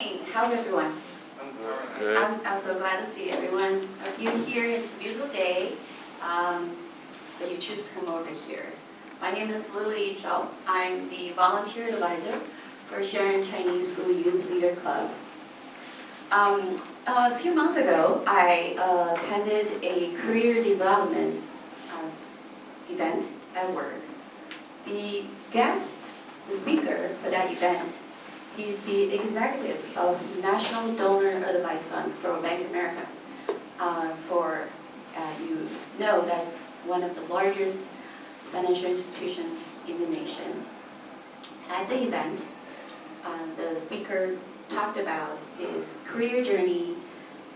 How's everyone? I'm good. I'm so glad to see everyone of you here. It's a beautiful day that you choose to come over here. My name is Lily Zhao. I'm the volunteer advisor for Sharon Chinese School Youth Leader Club. A few months ago, I attended a career development event at work. The speaker for that event, he's the executive of National Donor Advice Fund for Bank of America. You know, that's one of the largest financial institutions in the nation. At the event, the speaker talked about his career journey,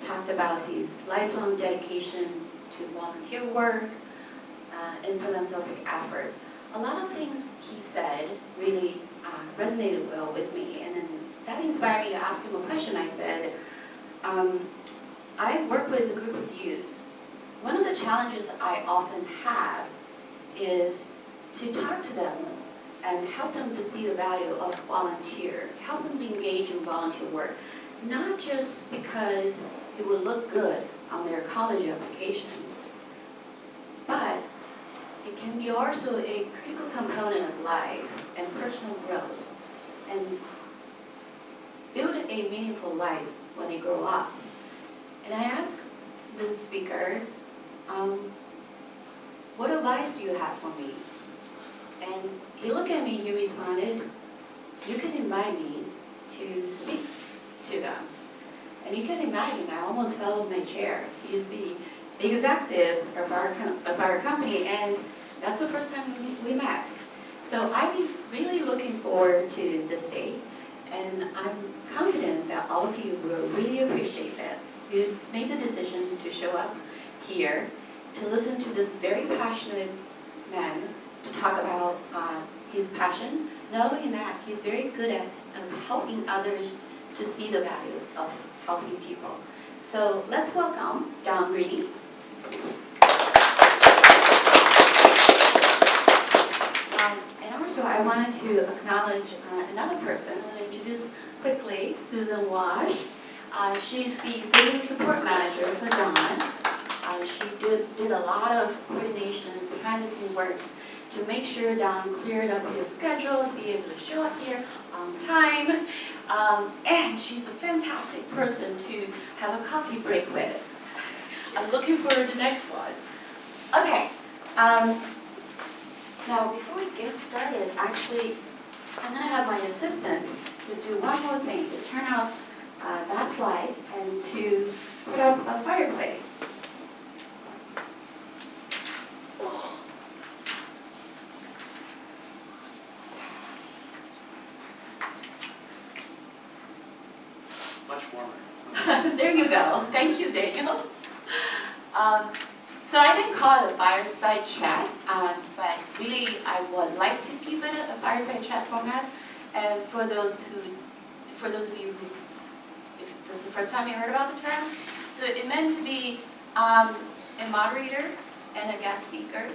talked about his lifelong dedication to volunteer work and philanthropic efforts. A lot of things he said really resonated well with me, and then that inspired me to ask him a question. I said, I work with a group of youth. One of the challenges I often have is to talk to them and help them to see the value of volunteer, help them to engage in volunteer work, not just because it will look good on their college application, but it can be also a critical component of life and personal growth, and build a meaningful life when they grow up. And I asked this speaker, what advice do you have for me? And he looked at me, he responded, you can invite me to speak to them. And you can imagine, I almost fell off my chair. He's the executive of our company, and that's the first time we met. So I'm really looking forward to this day, and I'm confident that all of you will really appreciate that. You made the decision to show up here to listen to this very passionate man to talk about his passion. Not only that, he's very good at helping others to see the value of helping people. So let's welcome Don Greene. And also I wanted to acknowledge another person. I'm going to introduce quickly Susan Wash. She's the business support manager for Don. She did a lot of coordinations, behind the scenes works to make sure Don cleared up his schedule to be able to show up here on time. And she's a fantastic person to have a coffee break with. I'm looking forward to the next one. Okay. Now, before we get started, actually, I'm going to have my assistant to do one more thing, to turn off that slide and to put up a fireplace. Much warmer. There you go. Thank you, Daniel. So I didn't call it a fireside chat, but really I would like to keep it a fireside chat format. And for those of you who, if this is the first time you heard about the term, so it meant to be a moderator and a guest speaker.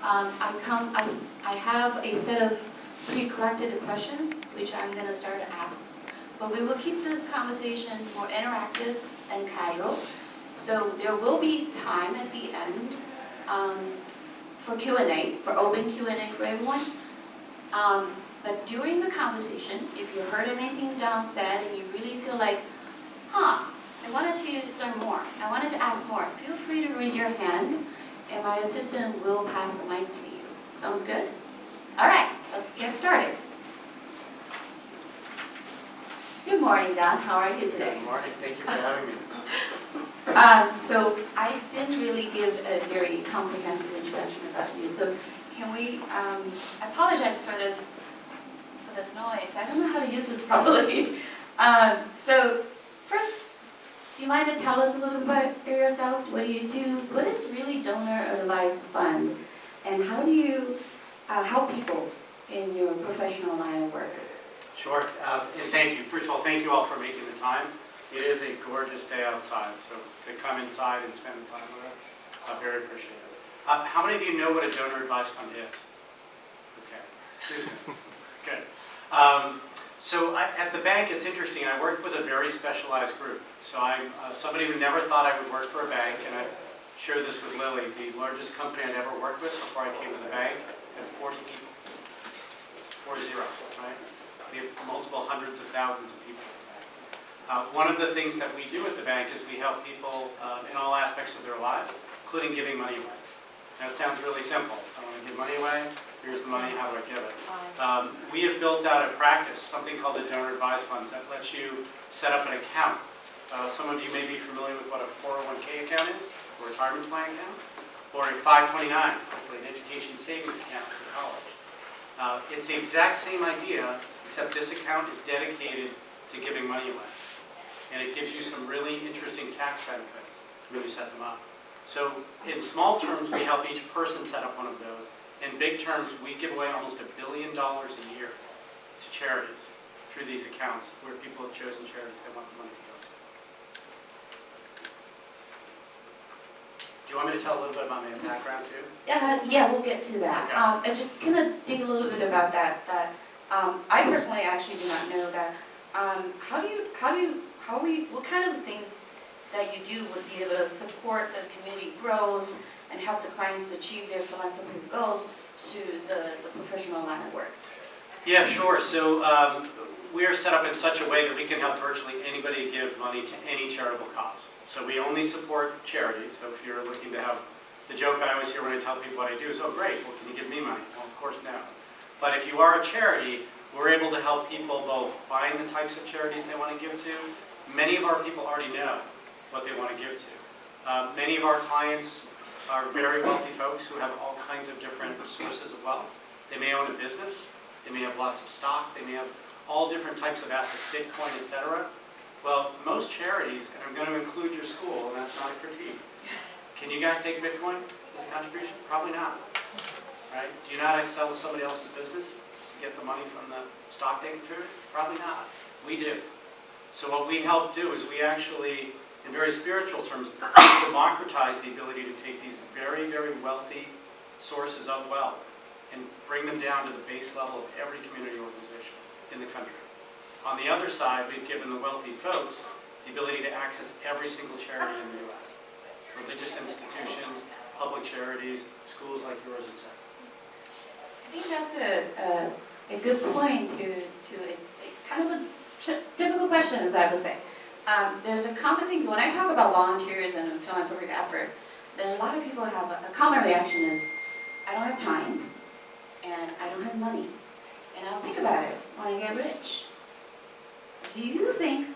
I have a set of pre-collected questions, which I'm going to start to ask. But we will keep this conversation more interactive and casual. So there will be time at the end for Q&A, for open Q&A for everyone. But during the conversation, if you heard anything Don said and you really feel like, I wanted to learn more, I wanted to ask more, feel free to raise your hand and my assistant will pass the mic to you. Sounds good? All right, let's get started. Good morning, Don. How are you today? Good morning. Thank you for having me. So I didn't really give a very comprehensive introduction about you. So can we? I apologize for this noise. I don't know how to use this properly. So first, do you mind to tell us a little bit about yourself? What do you do? What is really Donor Advice Fund, and how do you help people in your professional line of work? Sure. And thank you. First of all, thank you all for making the time. It is a gorgeous day outside, so to come inside and spend the time with us, I very appreciate it. How many of you know what a donor advice fund is? Okay. Susan. Good. So at the bank, it's interesting. I work with a very specialized group. So I'm somebody who never thought I would work for a bank, and I shared this with Lily. The largest company I'd ever worked with before I came to the bank had 40 people. 40, right? We have multiple hundreds of thousands of people at the bank. One of the things that we do at the bank is we help people in all aspects of their lives, including giving money away. Now, it sounds really simple. I want to give money away. Here's the money. How do I give it? We have built out a practice, something called the donor advised funds, that lets you set up an account. Some of you may be familiar with what a 401k account is, or a retirement plan account, or a 529, hopefully an education savings account for college. It's the exact same idea, except this account is dedicated to giving money away. And it gives you some really interesting tax benefits when you set them up. So in small terms, we help each person set up one of those. In big terms, we give away almost $1 billion a year to charities through these accounts where people have chosen charities they want the money to go to. Do you want me to tell a little bit about my background too? Yeah, we'll get to that. Okay. And just kind of dig a little bit about that. I personally actually do not know that. What kind of things that you do would be able to support the community growth and help the clients achieve their philanthropic goals to the professional line of work? Yeah, sure. So we are set up in such a way that we can help virtually anybody give money to any charitable cause. So we only support charities. So if you're looking to have, the joke I always hear when I tell people what I do is, oh great, well can you give me money? Well, of course no. But if you are a charity, we're able to help people both find the types of charities they want to give to. Many of our people already know what they want to give to. Many of our clients are very wealthy folks who have all kinds of different sources of wealth. They may own a business, they may have lots of stock, they may have all different types of assets, Bitcoin, etc. Well, most charities, and I'm going to include your school, and that's not a critique. Can you guys take Bitcoin as a contribution? Probably not. Right? Do you know how to sell to somebody else's business to get the money from the stock they contributed? Probably not. We do. So what we help do is we actually, in very spiritual terms, democratize the ability to take these very, very wealthy sources of wealth and bring them down to the base level of every community organization in the country. On the other side, we've given the wealthy folks the ability to access every single charity in the U.S. Religious institutions, public charities, schools like yours, etc. I think that's a good point to a kind of a difficult question, as I would say. There's a common thing, when I talk about volunteers and philanthropic efforts, there's a lot of people have a common reaction is, I don't have time, and I don't have money, and I'll think about it when I get rich. Do you think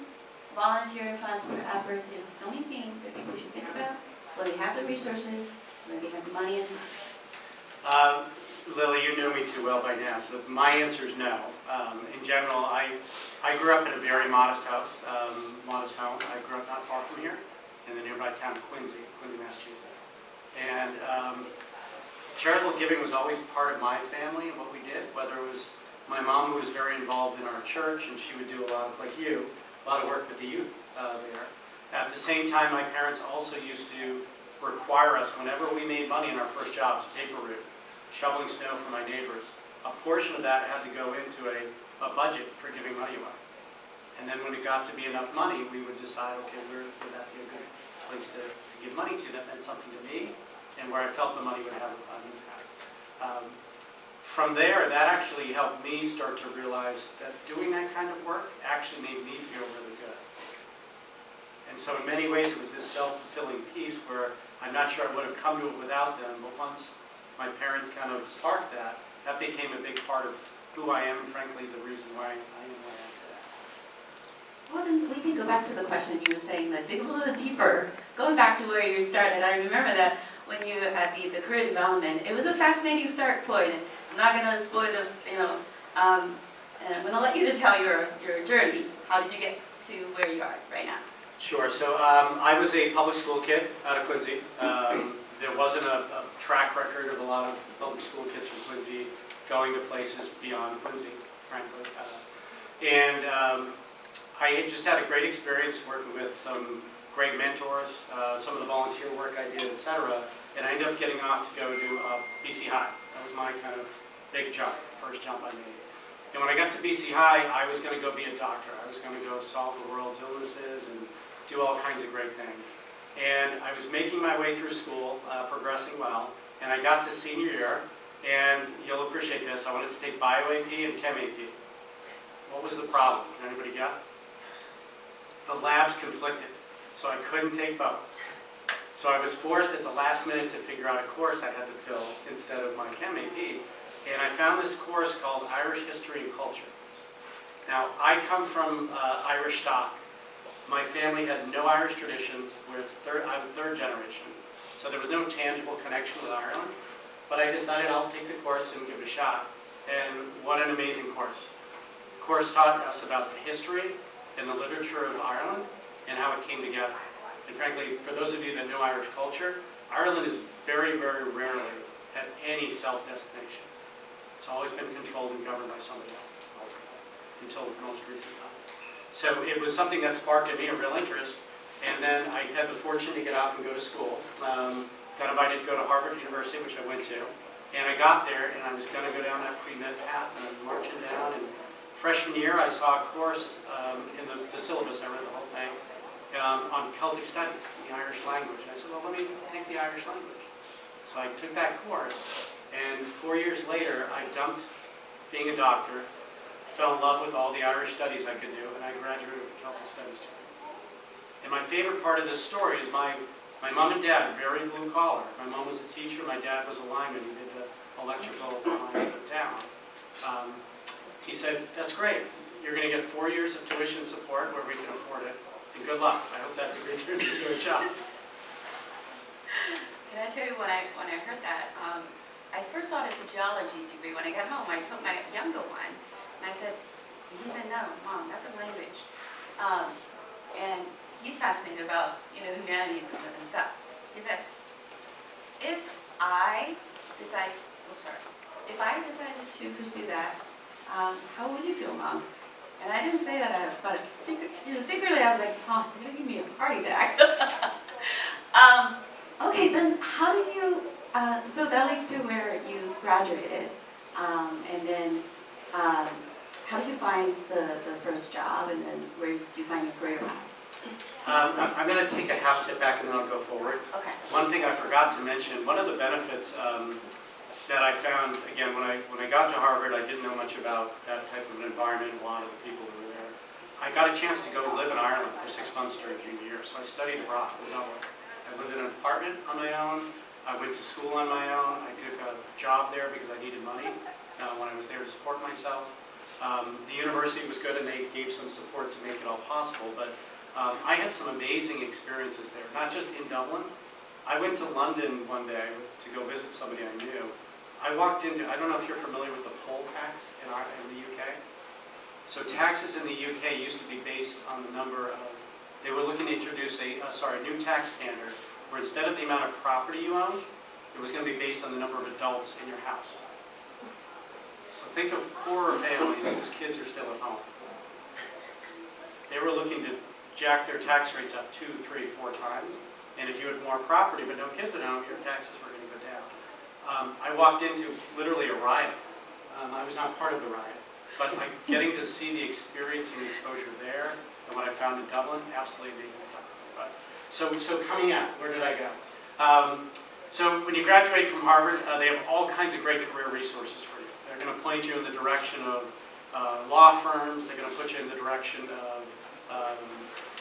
volunteer philanthropic effort is the only thing that people should think about when they have the resources, when they have the money and time? Lily, you know me too well by now, so my answer is no. In general, I grew up in a very modest home. I grew up not far from here, in the nearby town of Quincy, Massachusetts. And charitable giving was always part of my family and what we did, whether it was my mom, who was very involved in our church, and she would do a lot, like you, a lot of work with the youth there. At the same time, my parents also used to require us, whenever we made money in our first jobs, paper route, shoveling snow for my neighbors, a portion of that had to go into a budget for giving money away. And then when it got to be enough money, we would decide, okay, where would that be a good place to give money to that meant something to me, and where I felt the money would have an impact. From there, that actually helped me start to realize that doing that kind of work actually made me feel really good. And so in many ways, it was this self-fulfilling piece where I'm not sure I would have come to it without them, but once my parents kind of sparked that, that became a big part of who I am, frankly, the reason why I am where I am today. Well, then we can go back to the question you were saying, dig a little deeper. Going back to where you started, I remember that when you had the career development, it was a fascinating start point. I'm not going to spoil the, I'm going to let you to tell your journey. How did you get to where you are right now? Sure. So I was a public school kid out of Quincy. There wasn't a track record of a lot of public school kids from Quincy going to places beyond Quincy, frankly. I just had a great experience working with some great mentors, some of the volunteer work I did, etc. And I ended up getting off to go to BC High. That was my kind of big jump, first jump I made. And when I got to BC High, I was going to go be a doctor. I was going to go solve the world's illnesses and do all kinds of great things. And I was making my way through school, progressing well, and I got to senior year, and you'll appreciate this, I wanted to take Bio AP and Chem AP. What was the problem? Can anybody guess? The labs conflicted, so I couldn't take both. So I was forced at the last minute to figure out a course I had to fill instead of my Chem AP, and I found this course called Irish History and Culture. Now, I come from Irish stock. My family had no Irish traditions. I'm third generation, so there was no tangible connection with Ireland. But I decided I'll take the course and give it a shot. And what an amazing course. The course taught us about the history and the literature of Ireland and how it came together. And frankly, for those of you that know Irish culture, Ireland is very, very rarely had any self-destination. It's always been controlled and governed by somebody else, ultimately, until the most recent time. So it was something that sparked in me a real interest. And then I had the fortune to get off and go to school. Got invited to go to Harvard University, which I went to. And I got there, and I was going to go down that pre-med path, and I'm marching down. And freshman year, I saw a course in the syllabus, I read the whole thing, on Celtic studies, the Irish language. And I said, well, let me take the Irish language. So I took that course, and 4 years later, I dumped being a doctor, fell in love with all the Irish studies I could do, and I graduated with the Celtic studies degree. And my favorite part of this story is my mom and dad, very blue collar. My mom was a teacher, my dad was a lineman. He did the electrical lines of the town. He said, that's great. You're going to get 4 years of tuition support where we can afford it. And good luck. I hope that degree turns into a job. Can I tell you when I heard that, I first thought it's a geology degree. When I got home, I told my younger one, and he said, no, Mom, that's a language. And he's fascinated about, humanities and stuff. He said, if I decided to pursue that, how would you feel, Mom? And I didn't say that, but secretly I was like, Mom, you're going to give me a heart attack. Okay, then how did you, so that leads to where you graduated, and then how did you find the first job, and then where did you find your career path? I'm going to take a half step back and then I'll go forward. Okay. One thing I forgot to mention, one of the benefits that I found, again, when I got to Harvard, I didn't know much about that type of an environment, a lot of the people who were there. I got a chance to go live in Ireland for 6 months during junior year, so I studied abroad with no one. I lived in an apartment on my own. I went to school on my own. I took a job there because I needed money when I was there to support myself. The university was good and they gave some support to make it all possible, but I had some amazing experiences there, not just in Dublin. I went to London one day to go visit somebody I knew. I walked into, I don't know if you're familiar with the poll tax in the UK. So taxes in the UK used to be based on the number of, they were looking to introduce a new tax standard where instead of the amount of property you own, it was going to be based on the number of adults in your house. So think of poorer families whose kids are still at home. They were looking to jack their tax rates up 2, 3, 4 times. And if you had more property but no kids at home, your taxes were going to go down. I walked into literally a riot. I was not part of the riot, but getting to see the experience and the exposure there and what I found in Dublin, absolutely amazing stuff. But, so coming out, where did I go? So when you graduate from Harvard, they have all kinds of great career resources for you. They're going to point you in the direction of law firms. They're going to put you in the direction of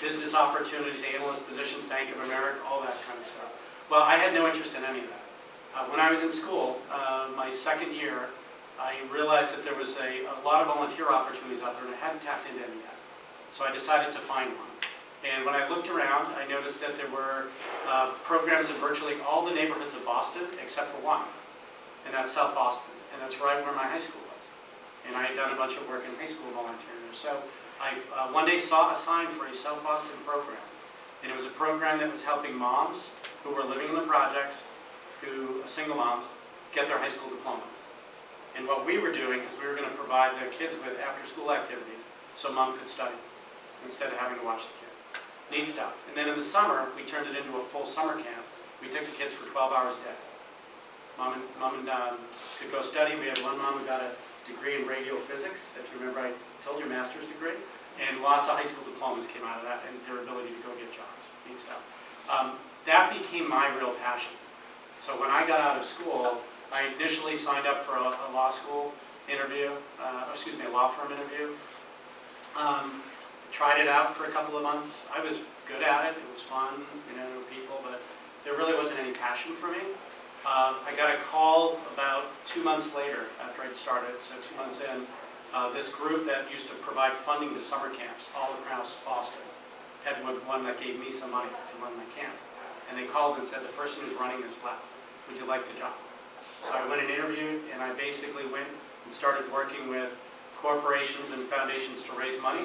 business opportunities, analyst positions, Bank of America, all that kind of stuff. Well, I had no interest in any of that. When I was in school, my second year, I realized that there was a lot of volunteer opportunities out there and I hadn't tapped into any yet. So I decided to find one. And when I looked around, I noticed that there were programs in virtually all the neighborhoods of Boston except for one, and that's South Boston. And that's right where my high school was. And I had done a bunch of work in high school volunteering there. So I one day saw a sign for a South Boston program. And it was a program that was helping moms who were living in the projects, single moms, get their high school diplomas. And what we were doing is we were going to provide the kids with after-school activities so mom could study instead of having to watch the kids. Neat stuff. And then in the summer, we turned it into a full summer camp. We took the kids for 12 hours a day. Mom and could go study. We had one mom who got a degree in radiophysics. If you remember, I told you master's degree. And lots of high school diplomas came out of that, and their ability to go get jobs, neat stuff. That became my real passion. So when I got out of school, I initially signed up for a law school interview, a law firm interview. Tried it out for a couple of months. I was good at it. It was fun, knew people, but there really wasn't any passion for me. I got a call about 2 months later after I'd started, so 2 months in. This group that used to provide funding to summer camps all across Boston had one that gave me some money to run my camp. And they called and said, the person who's running this left. Would you like the job? So I went and interviewed, and I basically went and started working with corporations and foundations to raise money,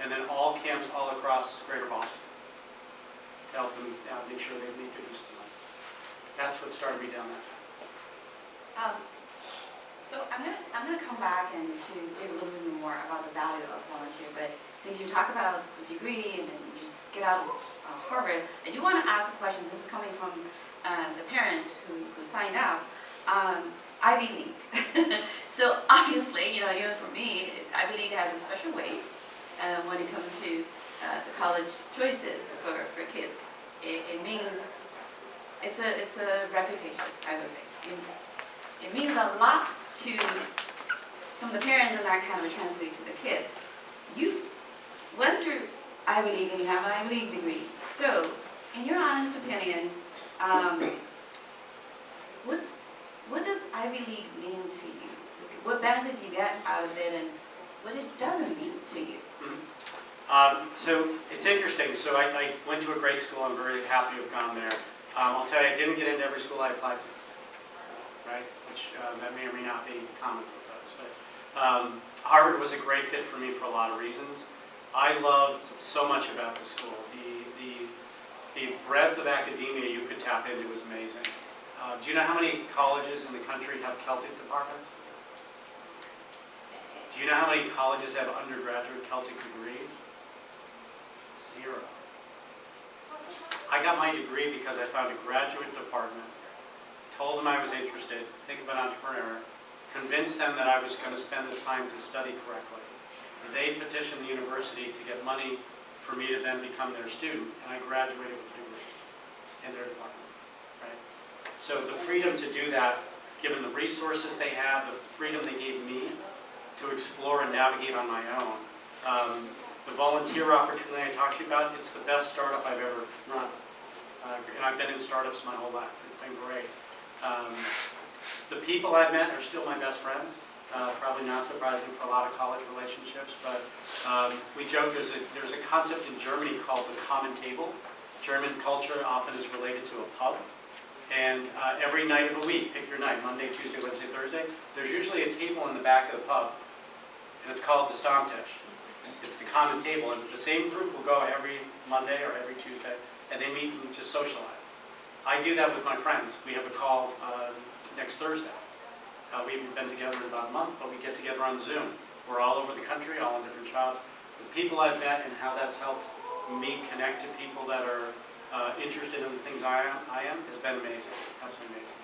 and then all camps all across greater Boston to help them make sure they need to use the money. That's what started me down that path. So I'm gonna come back and to dig a little bit more about the value of volunteer. But since you talk about the degree and then you just get out of Harvard, I do want to ask a question. This is coming from the parents who signed up. Ivy League. So obviously, even for me, Ivy League has a special weight when it comes to the college choices for kids. It means it's a reputation, I would say. It means a lot to some of the parents, and that kind of translates to the kids. You went through Ivy League and you have an Ivy League degree. So, in your honest opinion, what does Ivy League mean to you? What benefits you get out of it, and what it doesn't mean to you? So it's interesting. So I went to a great school. I'm very happy to have gone there. I'll tell you, I didn't get into every school I applied to, right? Which that may or may not be common for folks. But Harvard was a great fit for me for a lot of reasons. I loved so much about the school. The breadth of academia you could tap into was amazing. Do you know how many colleges in the country have Celtic departments? Do you know how many colleges have undergraduate Celtic degrees? 0. I got my degree because I found a graduate department, told them I was interested, think of an entrepreneur, convinced them that I was going to spend the time to study correctly. They petitioned the university to get money for me to then become their student, and I graduated with a degree in their department. Right? So the freedom to do that, given the resources they had, the freedom they gave me to explore and navigate on my own. The volunteer opportunity I talked to you about, it's the best startup I've ever run. And I've been in startups my whole life. It's been great. The people I've met are still my best friends. Probably not surprising for a lot of college relationships, but we joke there's a concept in Germany called the common table. German culture often is related to a pub. And every night of the week, pick your night, Monday, Tuesday, Wednesday, Thursday, there's usually a table in the back of the pub, and it's called the Stammtisch. It's the common table, and the same group will go every Monday or every Tuesday, and they meet and just socialize. I do that with my friends. We have a call next Thursday. We haven't been together in about a month, but we get together on Zoom. We're all over the country, all in different jobs. The people I've met and how that's helped me connect to people that are interested in the things I am has been amazing, absolutely amazing.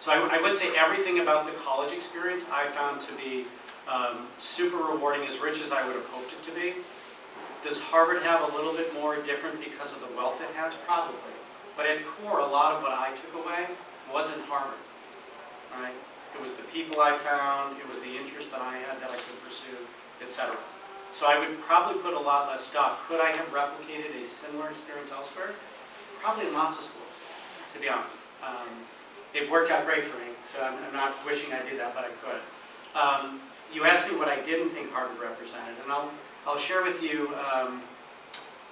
So I would say everything about the college experience I found to be super rewarding, as rich as I would have hoped it to be. Does Harvard have a little bit more different because of the wealth it has? Probably. But at core, a lot of what I took away wasn't Harvard. Right? It was the people I found, it was the interest that I had that I could pursue, etc. So I would probably put a lot less stock. Could I have replicated a similar experience elsewhere? Probably in lots of schools, to be honest. It worked out great for me, so I'm not wishing I did that, but I could. You asked me what I didn't think Harvard represented, and I'll share with you,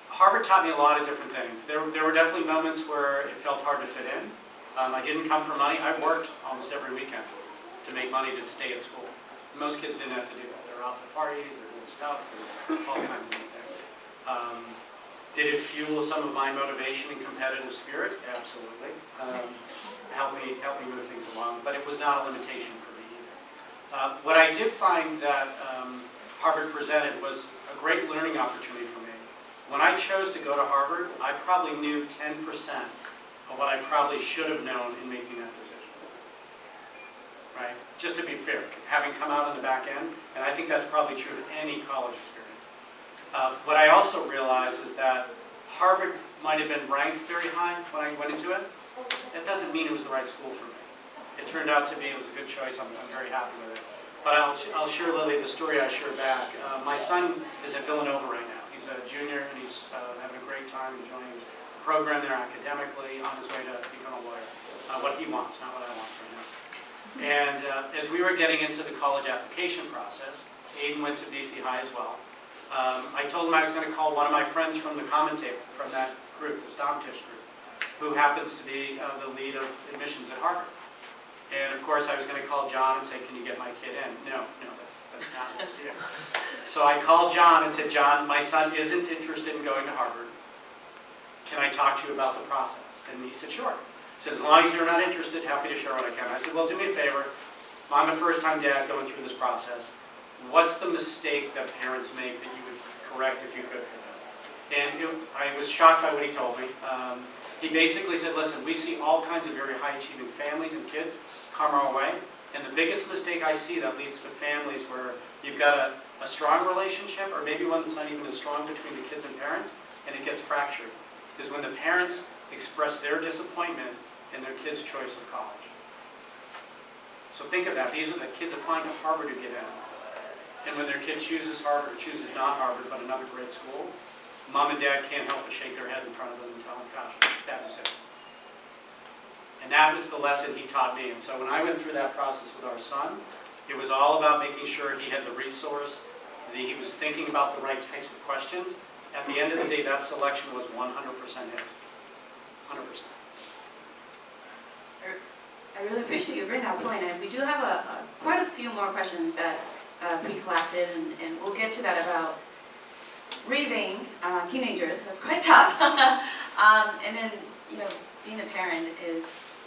Harvard taught me a lot of different things. There were definitely moments where it felt hard to fit in. I didn't come for money. I worked almost every weekend to make money to stay at school. Most kids didn't have to do that. They're off at parties, they're doing stuff, and all kinds of neat things. Did it fuel some of my motivation and competitive spirit? Absolutely. Helped me move things along, but it was not a limitation for me either. What I did find that Harvard presented was a great learning opportunity for me. When I chose to go to Harvard, I probably knew 10% of what I probably should have known in making that decision. right? Just to be fair, having come out on the back end, and I think that's probably true of any college experience. What I also realized is that Harvard might have been ranked very high when I went into it. That doesn't mean it was the right school for me. It turned out to be, it was a good choice. I'm very happy with it. But I'll share, Lily, the story I shared back. My son is at Villanova right now. He's a junior, and he's having a great time enjoying the program there academically, on his way to become a lawyer. What he wants, not what I want from him. And as we were getting into the college application process, Aiden went to BC High as well. I told him I was going to call one of my friends from the common table, from that group, the Stomptish group, who happens to be the lead of admissions at Harvard. And of course, I was going to call John and say, "Can you get my kid in?" No, that's not what we do. So I called John and said, "John, my son isn't interested in going to Harvard. Can I talk to you about the process?" And he said, "Sure." He said, "As long as you're not interested, happy to share what I can." I said, "Well, do me a favor. I'm a first-time dad going through this process. What's the mistake that parents make that you would correct if you could for them?" And I was shocked by what he told me. He basically said, "Listen, we see all kinds of very high-achieving families and kids come our way, and the biggest mistake I see that leads to families where you've got a strong relationship, or maybe one that's not even as strong between the kids and parents, and it gets fractured, is when the parents express their disappointment in their kid's choice of college." So think of that. These are the kids applying to Harvard who get in. And when their kid chooses Harvard or chooses not Harvard but another great school, mom and dad can't help but shake their head in front of them and tell them, "Gosh, bad decision." And that was the lesson he taught me. And so when I went through that process with our son, it was all about making sure he had the resource, that he was thinking about the right types of questions. At the end of the day, that selection was 100% his. 100%. I really appreciate you bringing that point, and we do have quite a few more questions that pre-collected, and we'll get to that about raising teenagers. That's quite tough. And then, being a parent is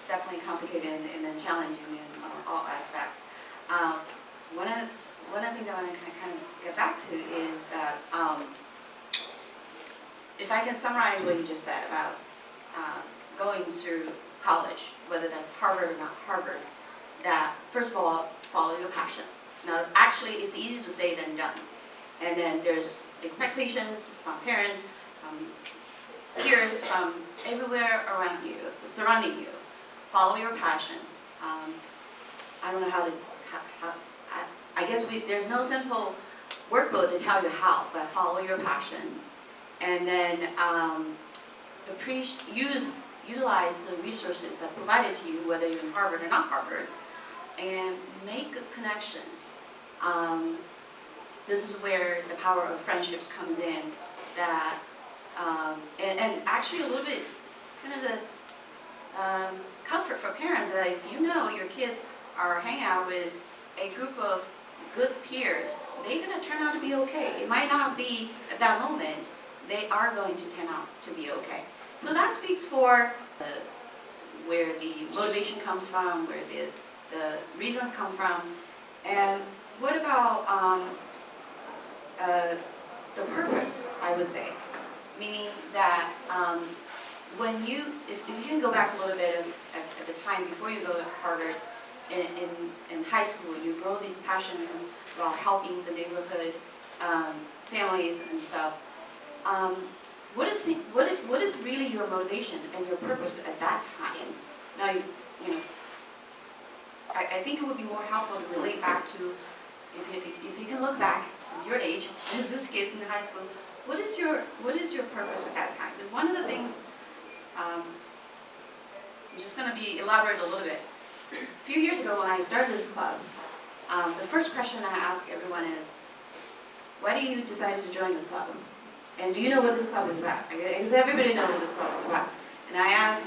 definitely complicated and then challenging in all aspects. One of the things I want to kind of get back to is that if I can summarize what you just said about going through college, whether that's Harvard or not Harvard, that first of all, follow your passion. Now, actually, it's easier to say than done. And then there's expectations from parents, from peers, from everywhere around you, surrounding you. Follow your passion. I don't know how to, I guess there's no simple workbook to tell you how, but follow your passion. And then utilize the resources that are provided to you, whether you're in Harvard or not Harvard, and make good connections. This is where the power of friendships comes in. That and actually a little bit kind of the comfort for parents that if you know your kids are hanging out with a group of good peers, they're going to turn out to be okay. It might not be at that moment. They are going to turn out to be okay. So that speaks for where the motivation comes from, where the reasons come from. And what about the purpose, I would say? Meaning that if you can go back a little bit at the time before you go to Harvard, in high school, you grow these passions about helping the neighborhood, families and stuff. What is really your motivation and your purpose at that time? Now, I think it would be more helpful to relate back to, if you can look back at your age, as this kid's in high school, what is your purpose at that time? Because one of the things, I'm just going to be elaborate a little bit. A few years ago when I started this club, the first question I ask everyone is, why do you decide to join this club? And do you know what this club is about? Because everybody knows what this club is about. And I ask,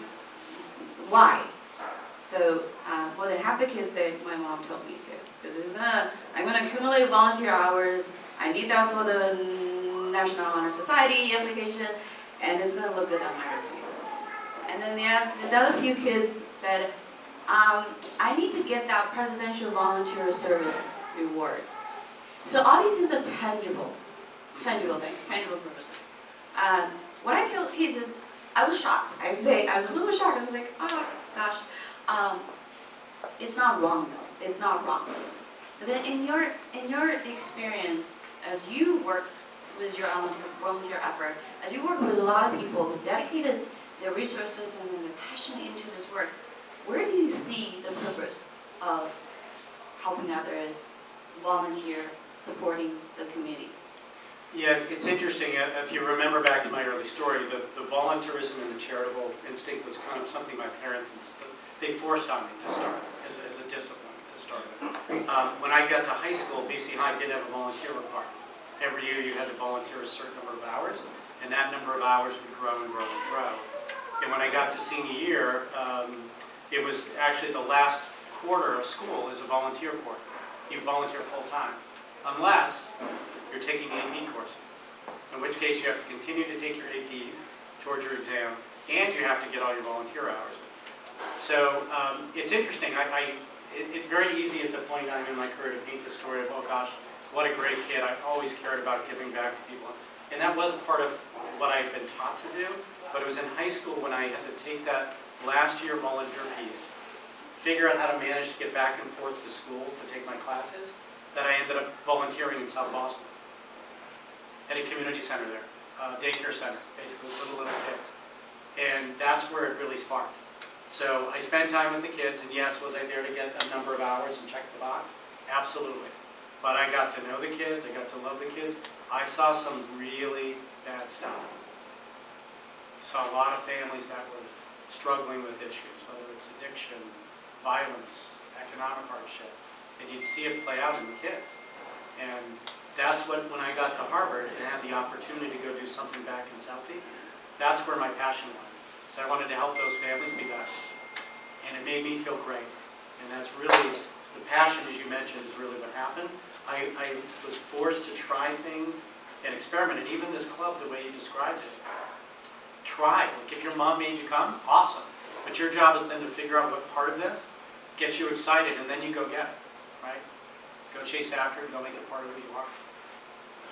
why? So more than half the kids say, my mom told me to. Because I'm going to accumulate volunteer hours. I need that for the National Honor Society application. And it's going to look good on my resume. And then the other few kids said, I need to get that presidential volunteer service reward. So all these things are tangible things, tangible purposes. What I tell kids is, I was shocked. I would say I was a little shocked. I was like, oh gosh, it's not wrong though. it's not wrong. But then in your experience, as you work with your volunteer effort, as you work with a lot of people who dedicated their resources and their passion into this work, where do you see the purpose of helping others, volunteer, supporting the community? Yeah, it's interesting. If you remember back to my early story, the volunteerism and the charitable instinct was kind of something my parents they forced on me to start as a discipline to start with. When I got to high school, BC High did have a volunteer requirement. Every year you had to volunteer a certain number of hours, and that number of hours would grow and grow and grow. And when I got to senior year, it was actually the last quarter of school is a volunteer quarter. You volunteer full time, unless you're taking AP courses, in which case you have to continue to take your APs towards your exam, and you have to get all your volunteer hours in. So it's interesting. It's very easy at the point I'm in my career to paint the story of, oh gosh, what a great kid. I always cared about giving back to people. And that was part of what I had been taught to do, but it was in high school when I had to take that last year volunteer piece, figure out how to manage to get back and forth to school to take my classes, that I ended up volunteering in South Boston at a community center there, daycare center, basically with little kids. And that's where it really sparked. So I spent time with the kids, and yes, was I there to get a number of hours and check the box? Absolutely. But I got to know the kids, I got to love the kids. I saw some really bad stuff. Saw a lot of families that were struggling with issues, whether it's addiction, violence, economic hardship. And you'd see it play out in the kids. And that's what, when I got to Harvard and had the opportunity to go do something back in Southie, that's where my passion was. So I wanted to help those families be better. And it made me feel great. And that's really, the passion, as you mentioned, is really what happened. I was forced to try things and experiment. And even this club, the way you described it, try. Like if your mom made you come, awesome. But your job is then to figure out what part of this gets you excited, and then you go get it, right? Go chase after it and go make it part of who you are.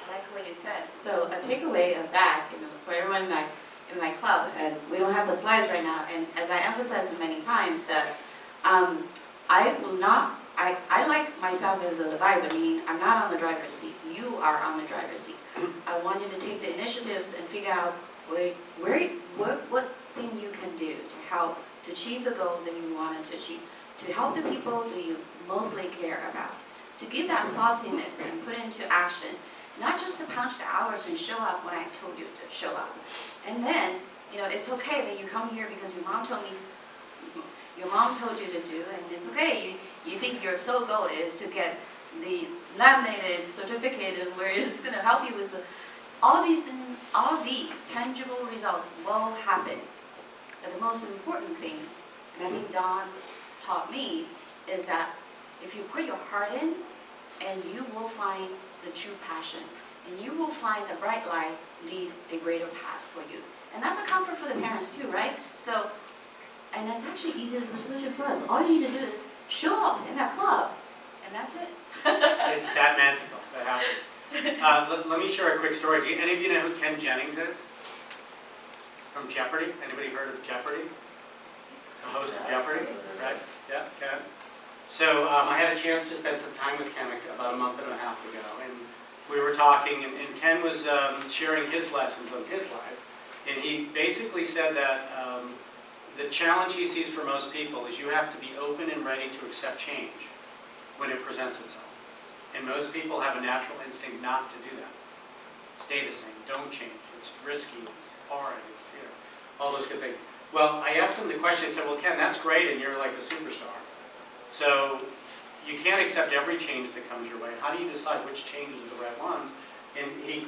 I like what you said. So a takeaway of that, for everyone in my club, and we don't have the slides right now, and as I emphasized many times that I will not, I like myself as an advisor, meaning I'm not on the driver's seat. You are on the driver's seat. I want you to take the initiatives and figure out what thing you can do to help to achieve the goal that you wanted to achieve, to help the people that you mostly care about, to give that thoughts in it and put it into action, not just to punch the hours and show up when I told you to show up. And then, it's okay that you come here because your mom told you to do, and it's okay. You think your sole goal is to get the laminated certificate, and where it's just going to help you with all these tangible results will happen. But the most important thing, and I think Don taught me, is that if you put your heart in, and you will find the true passion, and you will find the bright light lead a greater path for you. And that's a comfort for the parents too, right? So, and it's actually easier to solution for us. All you need to do is show up in that club, and that's it. It's that magical. That happens. Let me share a quick story. Do any of you know who Ken Jennings is? From Jeopardy? Anybody heard of Jeopardy? The host of Jeopardy, right? Yeah, Ken. So I had a chance to spend some time with Ken about a month and a half ago, and we were talking, and Ken was sharing his lessons of his life, and he basically said that the challenge he sees for most people is you have to be open and ready to accept change when it presents itself. And most people have a natural instinct not to do that. Stay the same, don't change. It's risky, it's foreign, it's all those good things. Well, I asked him the question, I said, well, Ken, that's great, and you're like a superstar. So you can't accept every change that comes your way. How do you decide which changes are the right ones? And he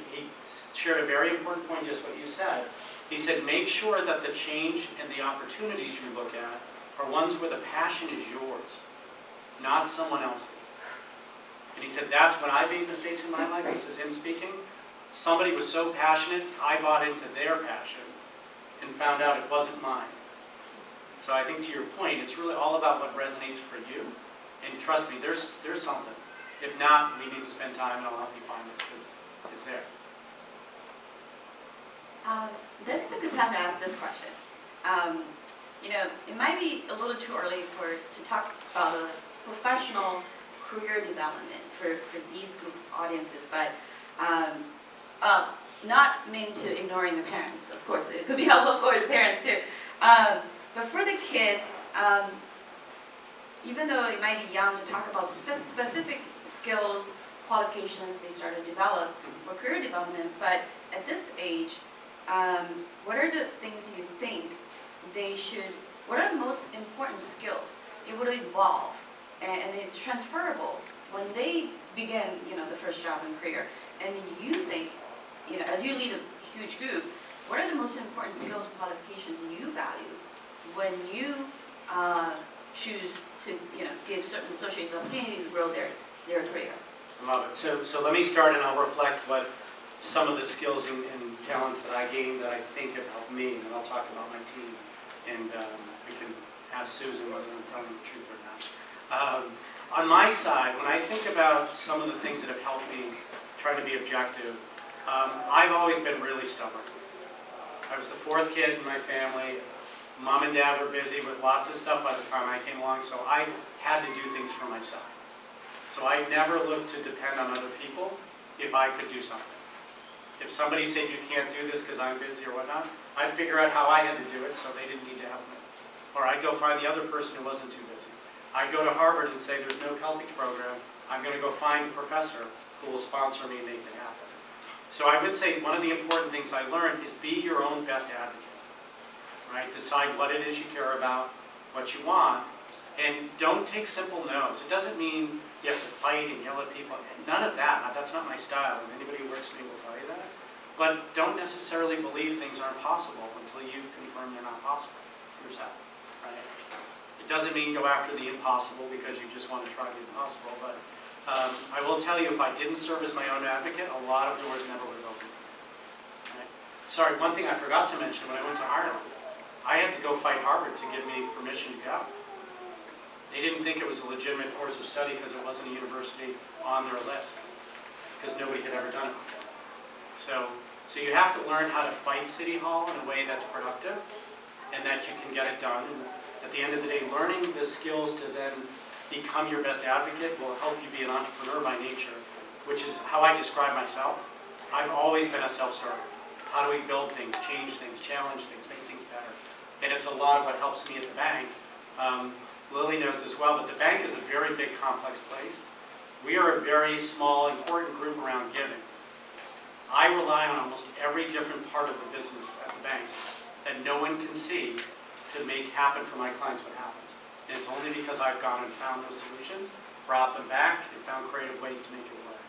shared a very important point, just what you said. He said, make sure that the change and the opportunities you look at are ones where the passion is yours, not someone else's. And he said, that's when I made mistakes in my life. This is him speaking. Somebody was so passionate, I bought into their passion and found out it wasn't mine. So I think to your point, it's really all about what resonates for you. And trust me, there's something. If not, we need to spend time and I'll help you find it because it's there. Then it's a good time to ask this question. It might be a little too early to talk about professional career development for these group audiences, but not meant to ignoring the parents. Of course, it could be helpful for the parents too. But for the kids, even though it might be young to talk about specific skills, qualifications they start to develop for career development, but at this age, what are the things you think they should, what are the most important skills? It will evolve and it's transferable when they begin, the first job in career. And you think, as you lead a huge group, what are the most important skills and qualifications you value when you choose to, give certain associates opportunities to grow their career? I love it. So let me start, and I'll reflect what some of the skills and talents that I gained that I think have helped me, and I'll talk about my team, and we can ask Susan whether I'm telling the truth or not. On my side, when I think about some of the things that have helped me try to be objective, I've always been really stubborn. I was the fourth kid in my family. Mom and Dad were busy with lots of stuff by the time I came along, so I had to do things for myself. So I never looked to depend on other people if I could do something. If somebody said you can't do this because I'm busy or whatnot, I'd figure out how I had to do it so they didn't need to help me. Or I'd go find the other person who wasn't too busy. I'd go to Harvard and say there's no Celtic program. I'm going to go find a professor who will sponsor me and make it happen. So I would say one of the important things I learned is be your own best advocate. Right? Decide what it is you care about, what you want, and don't take simple no's. It doesn't mean you have to fight and yell at people. None of that. That's not my style. And anybody who works with me will tell you that. But don't necessarily believe things aren't possible until you confirm they're not possible yourself. Right? It doesn't mean go after the impossible because you just want to try the impossible. But I will tell you, if I didn't serve as my own advocate, a lot of doors never would have opened. Right? Sorry, one thing I forgot to mention when I went to Ireland. I had to go fight Harvard to give me permission to go. They didn't think it was a legitimate course of study because it wasn't a university on their list, because nobody had ever done it before. So you have to learn how to fight City Hall in a way that's productive and that you can get it done. And at the end of the day, learning the skills to then become your best advocate will help you be an entrepreneur by nature, which is how I describe myself. I've always been a self-starter. How do we build things, change things, challenge things, make things better? And it's a lot of what helps me at the bank. Lily knows this well, but the bank is a very big, complex place. We are a very small, important group around giving. I rely on almost every different part of the business at the bank that no one can see to make happen for my clients what happens. And it's only because I've gone and found those solutions, brought them back, and found creative ways to make it work.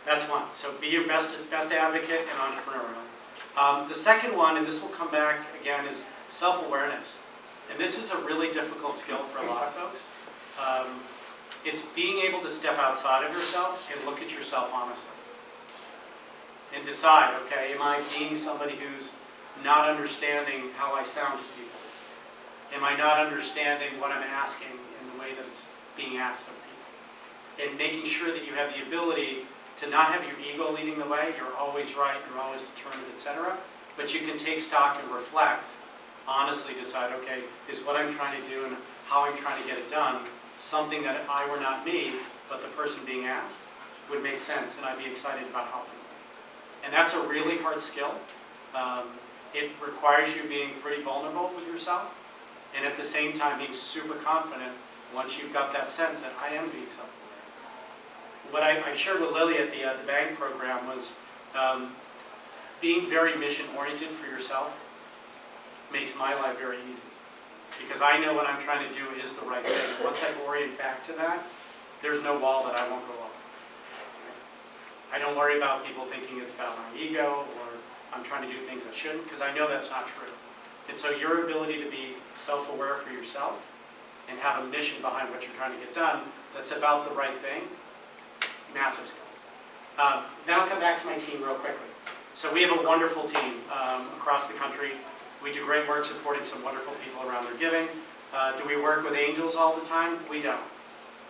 That's one. So be your best advocate and entrepreneurial. The second one, and this will come back again, is self-awareness. And this is a really difficult skill for a lot of folks. It's being able to step outside of yourself and look at yourself honestly. And decide, okay, am I being somebody who's not understanding how I sound to people? Am I not understanding what I'm asking in the way that it's being asked of people? And making sure that you have the ability to not have your ego leading the way. You're always right, you're always determined, etc. But you can take stock and reflect, honestly decide, okay, is what I'm trying to do and how I'm trying to get it done something that if I were not me, but the person being asked, would make sense and I'd be excited about helping them. And that's a really hard skill. It requires you being pretty vulnerable with yourself and at the same time being super confident once you've got that sense that I am being self-aware. What I shared with Lily at the bank program was being very mission-oriented for yourself makes my life very easy. Because I know what I'm trying to do is the right thing. Once I orient back to that, there's no wall that I won't go over. I don't worry about people thinking it's about my ego or I'm trying to do things I shouldn't, because I know that's not true. And so your ability to be self-aware for yourself and have a mission behind what you're trying to get done that's about the right thing, massive skills. Now I'll come back to my team real quickly. So we have a wonderful team across the country. We do great work supporting some wonderful people around their giving. Do we work with angels all the time? We don't.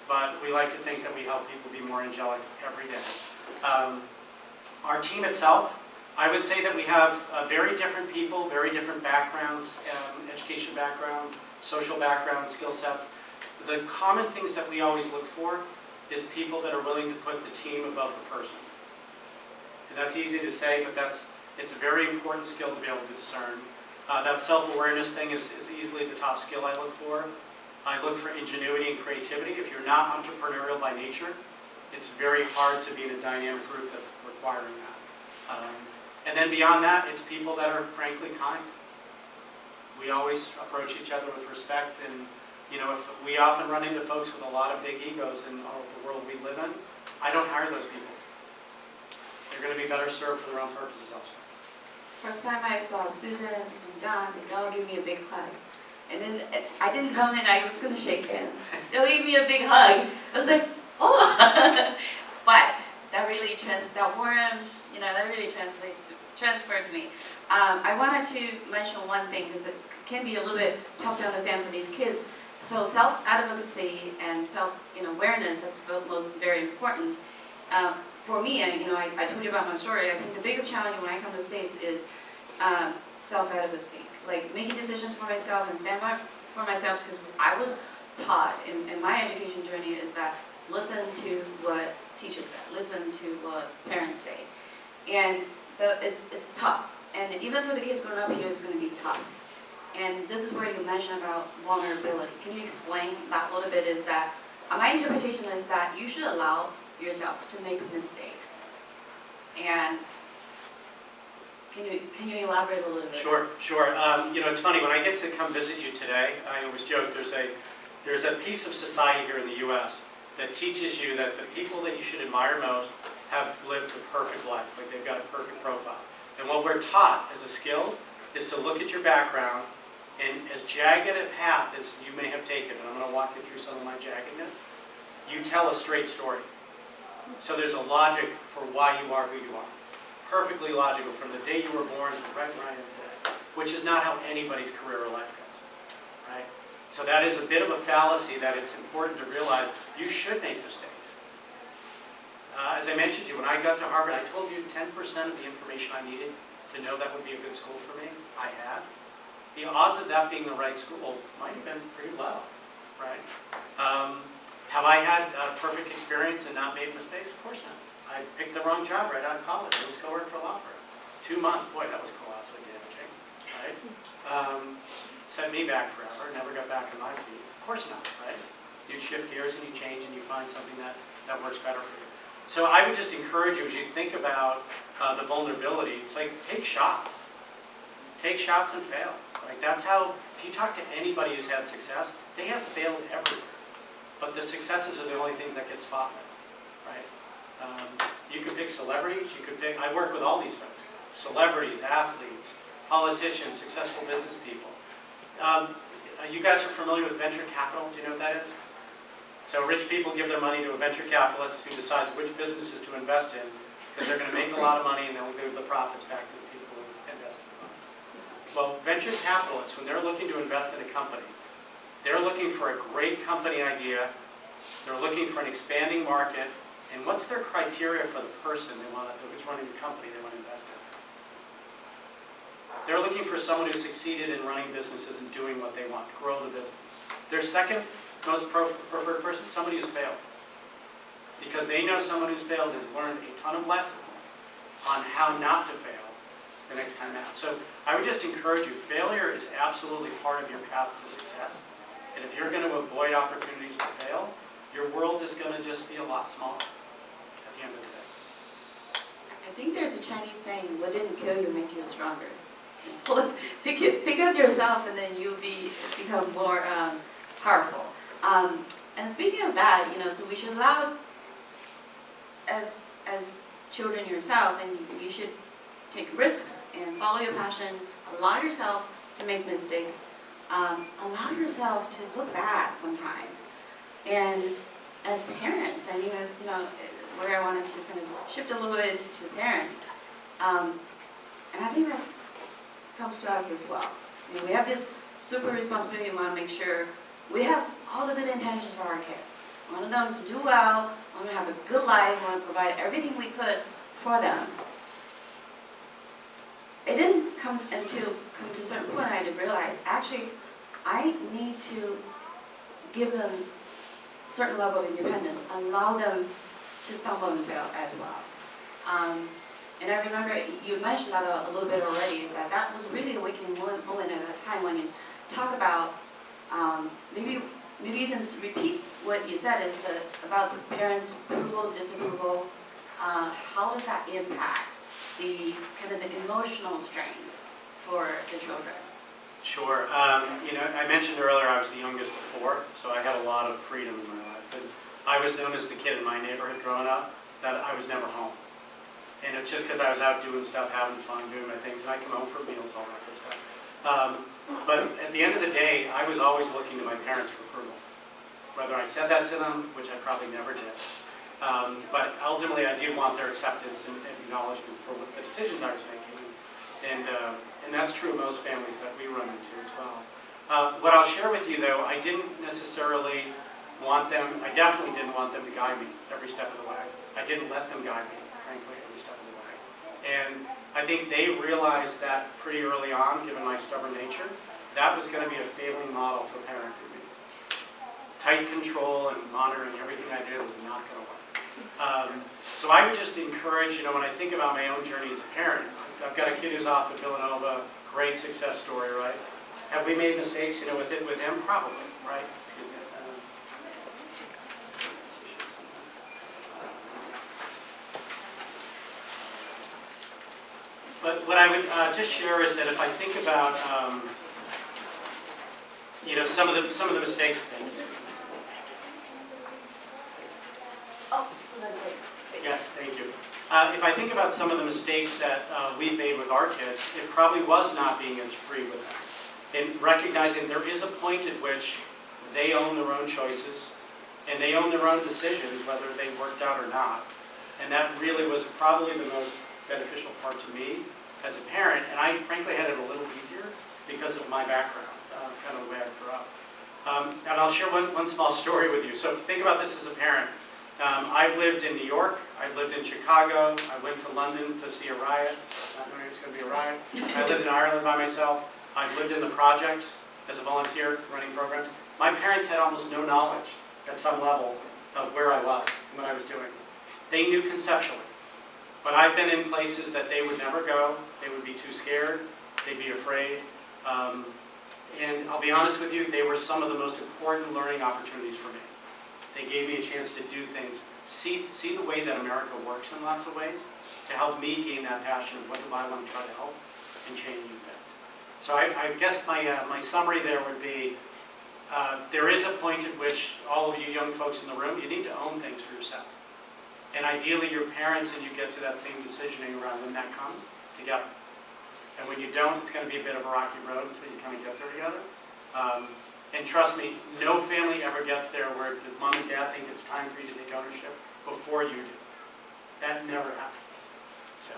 But we like to think that we help people be more angelic every day. Our team itself, I would say that we have very different people, very different backgrounds, education backgrounds, social backgrounds, skill sets. the common things that we always look for is people that are willing to put the team above the person. And that's easy to say, but it's a very important skill to be able to discern. That self-awareness thing is easily the top skill I look for. I look for ingenuity and creativity. If you're not entrepreneurial by nature, it's very hard to be in a dynamic group that's requiring that. And then beyond that, it's people that are frankly kind. We always approach each other with respect, and if we often run into folks with a lot of big egos in the world we live in, I don't hire those people. They're going to be better served for their own purposes elsewhere. First time I saw Susan and Don, they all gave me a big hug. And then I didn't come in, I was going to shake hands. They gave me a big hug. I was like, oh! But that really that warmth, that really transferred to me. I wanted to mention one thing, because it can be a little bit tough to understand for these kids. So self-advocacy and self-awareness, that's both very important. For me, I told you about my story. I think the biggest challenge when I come to the States is self-advocacy, like making decisions for myself and stand by for myself, because I was taught in my education journey is that listen to what teachers say, listen to what parents say. And it's tough. And even for the kids growing up here, it's going to be tough. And this is where you mentioned about vulnerability. Can you explain that a little bit? Is that my interpretation is that you should allow yourself to make mistakes. And can you elaborate a little bit? Sure. It's funny, when I get to come visit you today, I always joke, there's a piece of society here in the U.S. that teaches you that the people that you should admire most have lived a perfect life, like they've got a perfect profile. And what we're taught as a skill is to look at your background, and as jagged a path as you may have taken, and I'm going to walk you through some of my jaggedness, you tell a straight story. So there's a logic for why you are who you are. Perfectly logical from the day you were born to right where I am today, which is not how anybody's career or life goes, right? So that is a bit of a fallacy that it's important to realize you should make mistakes. As I mentioned to you, when I got to Harvard, I told you 10% of the information I needed to know that would be a good school for me, I had. The odds of that being the right school might have been pretty low, right? Have I had a perfect experience and not made mistakes? Of course not. I picked the wrong job right out of college. I was going to work for a law firm. 2 months, boy, that was colossally damaging, right? Set me back forever, never got back on my feet. Of course not, right? You shift gears and you change and you find something that works better for you. So I would just encourage you, as you think about the vulnerability, it's like take shots. Take shots and fail. Like that's how, if you talk to anybody who's had success, they have failed everywhere. But the successes are the only things that get spotlight, right? You could pick celebrities, I work with all these folks. Celebrities, athletes, politicians, successful business people. You guys are familiar with venture capital, do you know what that is? So rich people give their money to a venture capitalist who decides which businesses to invest in, because they're going to make a lot of money and they'll give the profits back to the people who invested the money. Well, venture capitalists, when they're looking to invest in a company, they're looking for a great company idea, they're looking for an expanding market, and what's their criteria for the person who's running the company they want to invest in? They're looking for someone who succeeded in running businesses and doing what they want, grow the business. Their second most preferred person, somebody who's failed. Because they know someone who's failed has learned a ton of lessons on how not to fail the next time out. So I would just encourage you, failure is absolutely part of your path to success. And if you're going to avoid opportunities to fail, your world is going to just be a lot smaller at the end of the day. I think there's a Chinese saying, what didn't kill you make you stronger. Pick up yourself and then you'll become more powerful. And speaking of that, so we should allow, as children yourself, and you should take risks and follow your passion, allow yourself to make mistakes, allow yourself to look back sometimes. And as parents, as where I wanted to kind of shift a little bit to parents, and I think that comes to us as well. We have this super responsibility. We want to make sure we have all the good intentions for our kids. We want them to do well, we want to have a good life, we want to provide everything we could for them. It didn't come to a certain point I had to realize, actually, I need to give them certain level of independence, allow them to stumble and fail as well. And I remember you mentioned that a little bit already, is that was really a awakening moment at that time when you talk about, maybe you can repeat what you said, is about the parents' approval, disapproval. How does that impact the kind of the emotional strains for the children? Sure. I mentioned earlier I was the youngest of 4, so I had a lot of freedom in my life. And I was known as the kid in my neighborhood growing up that I was never home. And it's just because I was out doing stuff, having fun, doing my things, and I come home for meals, all that good stuff. But at the end of the day, I was always looking to my parents for approval. Whether I said that to them, which I probably never did. But ultimately, I did want their acceptance and acknowledgement for the decisions I was making. And that's true of most families that we run into as well. What I'll share with you, though, I didn't necessarily want them, I definitely didn't want them to guide me every step of the way. I didn't let them guide me, frankly, every step of the way. And I think they realized that pretty early on, given my stubborn nature, that was going to be a failing model for parenting me. Tight control and monitoring everything I did was not going to work. So I would just encourage, when I think about my own journey as a parent, I've got a kid who's off at Villanova, great success story, right? Have we made mistakes, with him? Probably, right? Excuse me. But what I would just share is that if I think about, some of the mistakes. Oh, so that's it. Yes, thank you. If I think about some of the mistakes that we've made with our kids, it probably was not being as free with them. And recognizing there is a point at which they own their own choices, and they own their own decisions, whether they worked out or not. And that really was probably the most beneficial part to me as a parent. And I frankly had it a little easier because of my background, kind of the way I grew up. And I'll share one small story with you. So think about this as a parent. I've lived in New York, I've lived in Chicago, I went to London to see a riot, not knowing it was going to be a riot. I lived in Ireland by myself, I've lived in the projects as a volunteer running programs. My parents had almost no knowledge at some level of where I was and what I was doing. They knew conceptually, but I've been in places that they would never go, they would be too scared, they'd be afraid. And I'll be honest with you, they were some of the most important learning opportunities for me. They gave me a chance to do things, see the way that America works in lots of ways, to help me gain that passion of what do I want to try to help and change things. So I guess my summary there would be, there is a point at which all of you young folks in the room, you need to own things for yourself. And ideally your parents and you get to that same decisioning around when that comes together. And when you don't, it's going to be a bit of a rocky road until you kind of get there together. And trust me, no family ever gets there where the mom and dad think it's time for you to take ownership before you do. That never happens. So.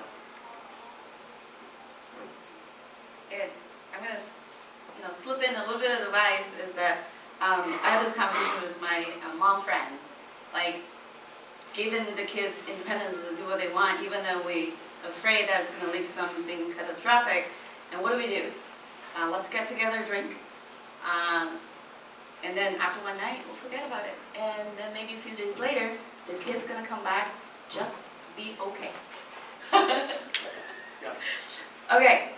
And I'm going to slip in a little bit of advice is that I had this conversation with my mom friends, like giving the kids independence to do what they want, even though we're afraid that it's going to lead to something catastrophic. And what do? Let's get together, drink. And then after one night, we'll forget about it. And then maybe a few days later, the kid's going to come back, just be okay. Yes. Okay,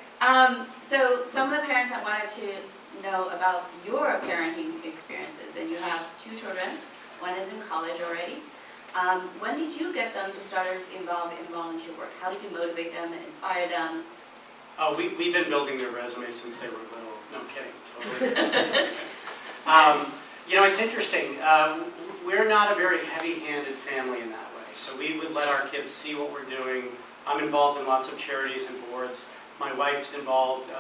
so some of the parents I wanted to know about your parenting experiences, and you have 2 children. One is in college already. When did you get them to start involved in volunteer work? How did you motivate them and inspire them? Oh, we've been building their resumes since they were little. No, I'm kidding. Totally. It's interesting. We're not a very heavy-handed family in that way. So we would let our kids see what we're doing. I'm involved in lots of charities and boards. My wife's involved.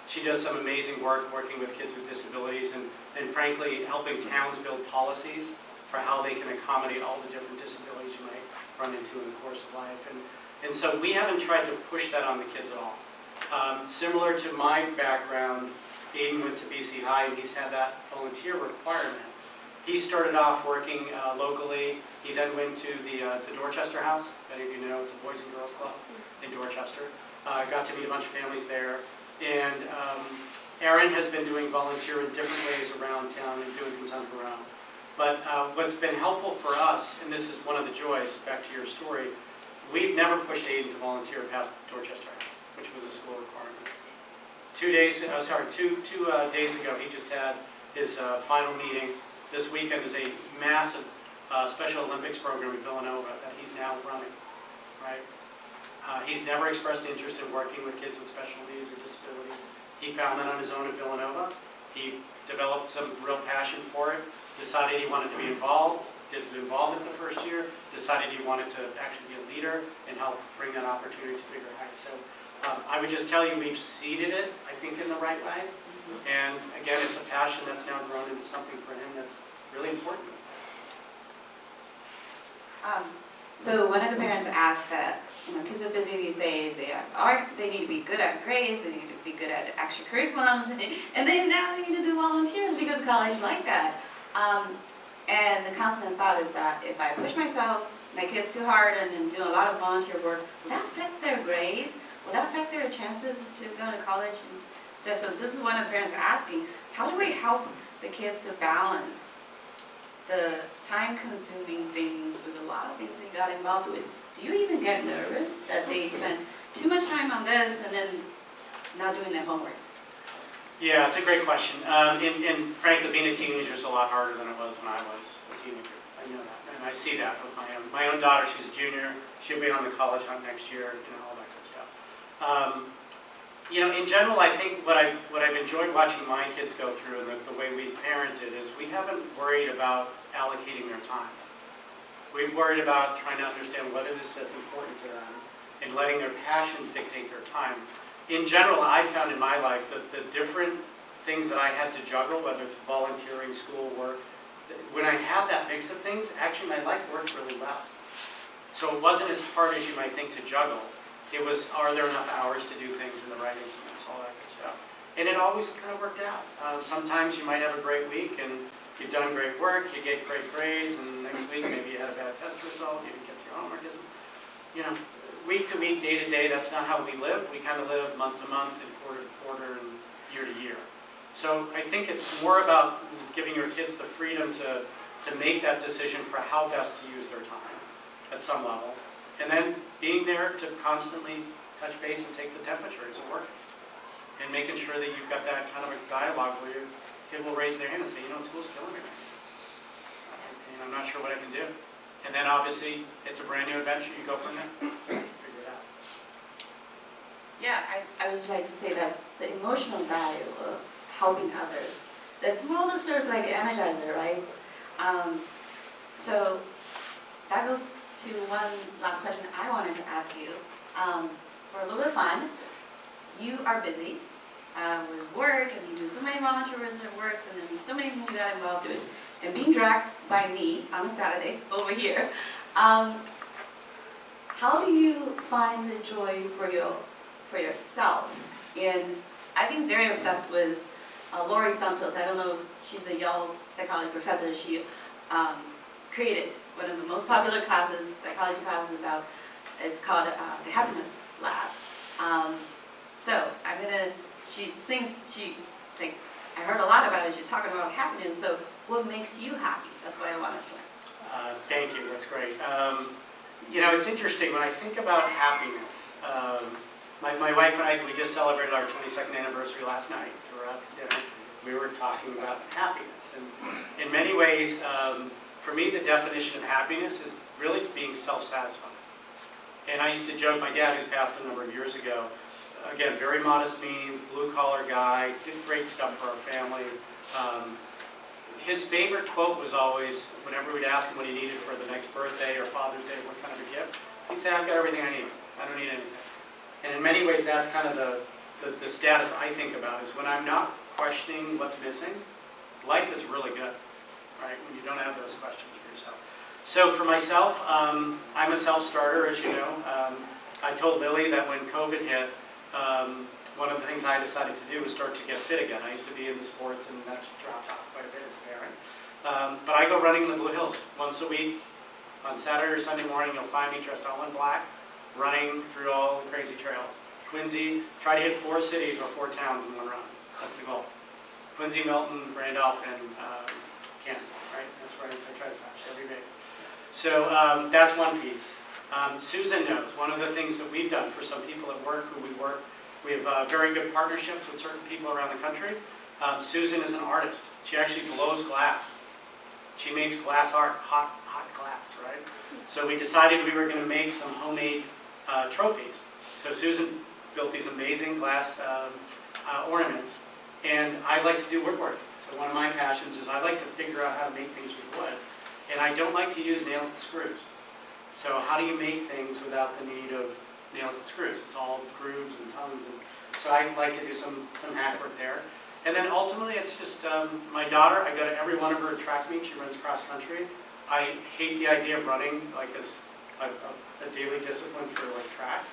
She does some amazing work working with kids with disabilities and frankly, helping towns build policies for how they can accommodate all the different disabilities you might run into in the course of life. And so we haven't tried to push that on the kids at all. Similar to my background, Aiden went to BC High and he's had that volunteer requirement. He started off working locally. He then went to the Dorchester House. Many of you know it's a Boys and Girls Club in Dorchester. Got to meet a bunch of families there. And Erin has been doing volunteer in different ways around town and doing things on her own. But what's been helpful for us, and this is one of the joys, back to your story, we've never pushed Aiden to volunteer past Dorchester House, which was a school requirement. 2 days ago, he just had his final meeting. This weekend is a massive Special Olympics program in Villanova that he's now running, right? He's never expressed interest in working with kids with special needs or disabilities. He found that on his own at Villanova. He developed some real passion for it, decided he wanted to be involved, did involvement the first year, decided he wanted to actually be a leader and help bring that opportunity to bigger heights. So I would just tell you we've seeded it, I think, in the right way. And again, it's a passion that's now grown into something for him that's really important. So one of the parents asked that, kids are busy these days, they have art, they need to be good at grades, they need to be good at extracurriculums, and now they need to do volunteers because college is like that. And the constant thought is that if I push myself, my kids too hard and do a lot of volunteer work, will that affect their grades? Will that affect their chances to go to college? And so this is one of the parents are asking, how do we help the kids to balance the time-consuming things with a lot of things they got involved with? Do you even get nervous that they spend too much time on this and then not doing their homeworks? Yeah, it's a great question. And frankly, being a teenager is a lot harder than it was when I was a teenager. I know that, and I see that with my own daughter. She's a junior. She'll be on the college hunt next year. All that good stuff. In general, I think what I've enjoyed watching my kids go through and the way we've parented is we haven't worried about allocating their time. We've worried about trying to understand what it is that's important to them and letting their passions dictate their time. In general, I found in my life that the different things that I had to juggle, whether it's volunteering, school work, when I had that mix of things, actually my life worked really well. So it wasn't as hard as you might think to juggle. It was, are there enough hours to do things in the right increments, all that good stuff. And it always kind of worked out. Sometimes you might have a great week and you've done great work, you get great grades, and next week maybe you had a bad test result, you didn't get to your homework. Week to week, day to day, that's not how we live. We kind of live month to month and quarter to quarter and year to year. So I think it's more about giving your kids the freedom to make that decision for how best to use their time at some level. And then being there to constantly touch base and take the temperature. Is it working? And making sure that you've got that kind of a dialogue where your kid will raise their hand and say, school's killing me. I'm not sure what I can do. And then obviously, it's a brand new adventure. You go from there, figure it out. Yeah, I would like to say that's the emotional value of helping others. That's almost sort of like an energizer, right? So that goes to one last question I wanted to ask you. For a little bit of fun, you are busy with work, and you do so many volunteer resident works, and then so many things you got involved with, and being dragged by me on a Saturday over here. How do you find the joy for yourself? I've been very obsessed with Laurie Santos. I don't know, she's a Yale psychology professor. She created one of the most popular classes, psychology classes about, it's called the Happiness Lab. She sings, I heard a lot about it, she's talking about happiness, so what makes you happy? That's what I wanted to learn. Thank you, that's great. It's interesting, when I think about happiness, my wife and I, we just celebrated our 22nd anniversary last night. We were out to dinner, we were talking about happiness. And in many ways, for me, the definition of happiness is really being self-satisfied. And I used to joke, my dad, who's passed a number of years ago, again, very modest means, blue-collar guy, did great stuff for our family. His favorite quote was always, whenever we'd ask him what he needed for the next birthday or Father's Day, what kind of a gift, he'd say, I've got everything I need. I don't need anything. And in many ways, that's kind of the status I think about, is when I'm not questioning what's missing, life is really good, right? When you don't have those questions for yourself. So for myself, I'm a self-starter, as you know. I told Lily that when COVID hit, one of the things I decided to do was start to get fit again. I used to be in the sports, and that's dropped off quite a bit as a parent. But I go running in the Blue Hills once a week. On Saturday or Sunday morning, you'll find me dressed all in black, running through all the crazy trails. Quincy, try to hit 4 cities or 4 towns in one run. That's the goal. Quincy, Milton, Randolph, and Canton, right? That's where I try to touch every base. So that's one piece. Susan knows. One of the things that we've done for some people at work who we work, we have very good partnerships with certain people around the country. Susan is an artist. She actually blows glass. She makes glass art, hot glass, right? So we decided we were going to make some homemade trophies. So Susan built these amazing glass ornaments, and I like to do woodwork. So one of my passions is I like to figure out how to make things with wood, and I don't like to use nails and screws. So how do you make things without the need of nails and screws? It's all grooves and tongues, and so I like to do some hack work there. And then ultimately, it's just my daughter. I go to every one of her track meets. She runs cross country. I hate the idea of running like as a daily discipline for like track.